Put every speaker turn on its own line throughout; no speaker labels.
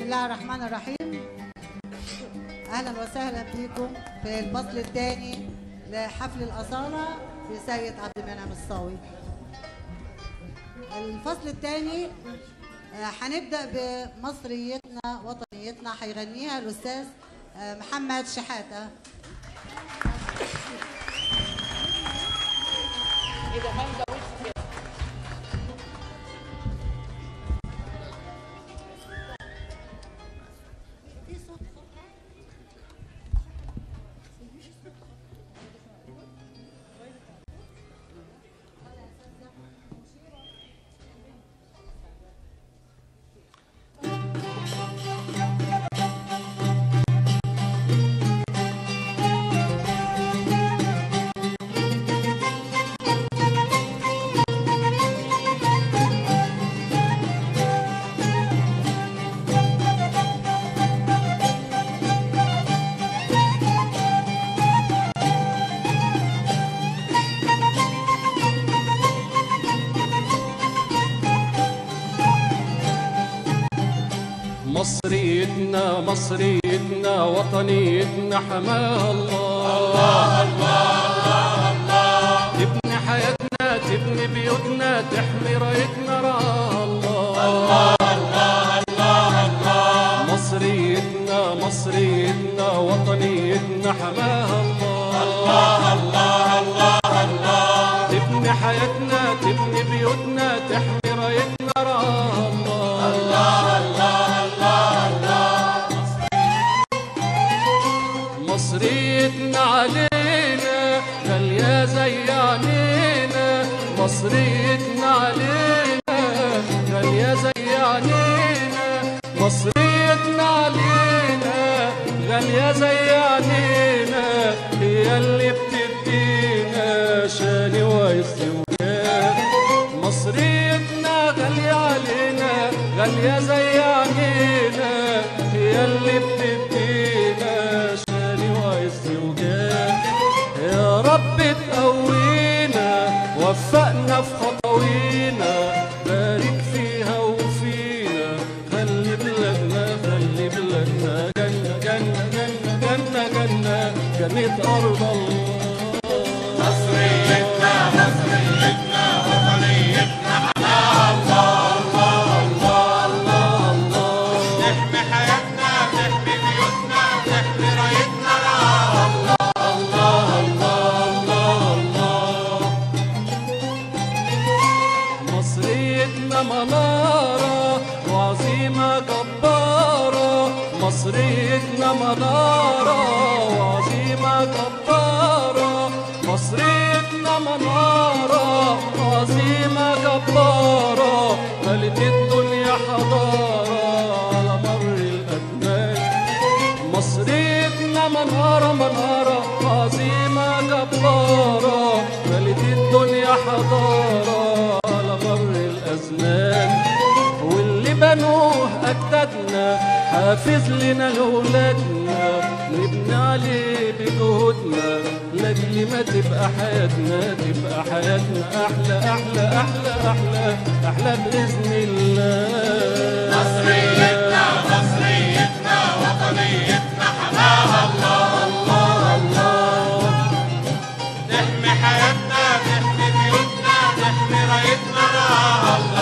الله الرحمن الرحيم. أهلا وسهلا بكم في الفصل الثاني لحفل الأصالة بسيد عبد المنعم الصاوي. الفصل الثاني هنبدأ بمصريتنا وطنيتنا، هيغنيها الأستاذ محمد شحاتة.
مصريتنا وطنيتنا حماها الله. الله تبني حياتنا، تبني بيوتنا، تحمي رايتنا رعاها الله. مصريتنا وطنيتنا حماها الله. تبني حياتنا، تبني بيوتنا، تحمي رايتنا رعاها الله. مصريتنا علينا غالية زي عنينا، مصريتنا علينا غالية زي عنينا، مصريتنا علينا غالية زي عنينا، هي اللي بتدينا شان وعز وجاه. مصريتنا غالية علينا غالية زي عنينا، هي اللي بتدينا يا رب تقوينا، وفقنا في خطوينا، بارك فيها وفينا، خلي بلادنا جنة جنة جنة جنة جنة جنة أرض الله.
مصريتنا وطنيتنا حماها الله. نحمي حياتنا، نحمي بيوتنا، نحمي رايتنا رعاها الله.
مصريتنا منارة وعزيمة جبارة، مصريتنا منارة وعزيمة جبارة، مصريتنا منارة وعزيمة جبارة، ملت الدنيا حضارة على مر الأزمان. مصريتنا منارة وعزيمة جبارة، ملت الدنيا حضارة على مر الأزمان. واللي بنوه أجدادنا حافظ لنا لولادنا، نبني عليه بجهودنا لأجل ما تبقى حياتنا أحلى أحلى أحلى أحلى أحلى بإذن الله.
مصريتنا وطنيتنا حماها الله. نحمي حياتنا، نحمي بيوتنا، نحمي رايتنا رعاها الله.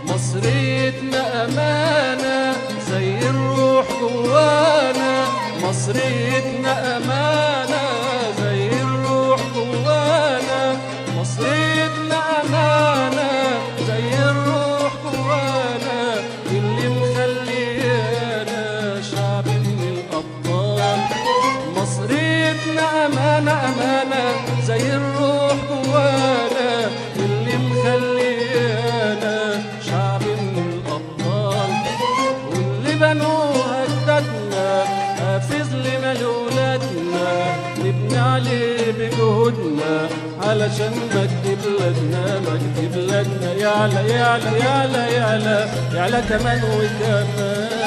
مصريتنا أمانة زي الروح جوانا، مصريتنا أمانة زي الروح جوانا، مصريتنا أمانة زي الروح جوانا، اللي مخليانا شعب من الأبطال. مصريتنا أمانة زي الروح جوانا، اللي مخليانا شعب من الأبطال. واللي بنوها أجدادنا حافظ لنا لولادنا، نبني عليه بجهودنا علشان مجد بلادنا يعلى يعلى يعلى يعلى يعلى يعلى كمان وكمان.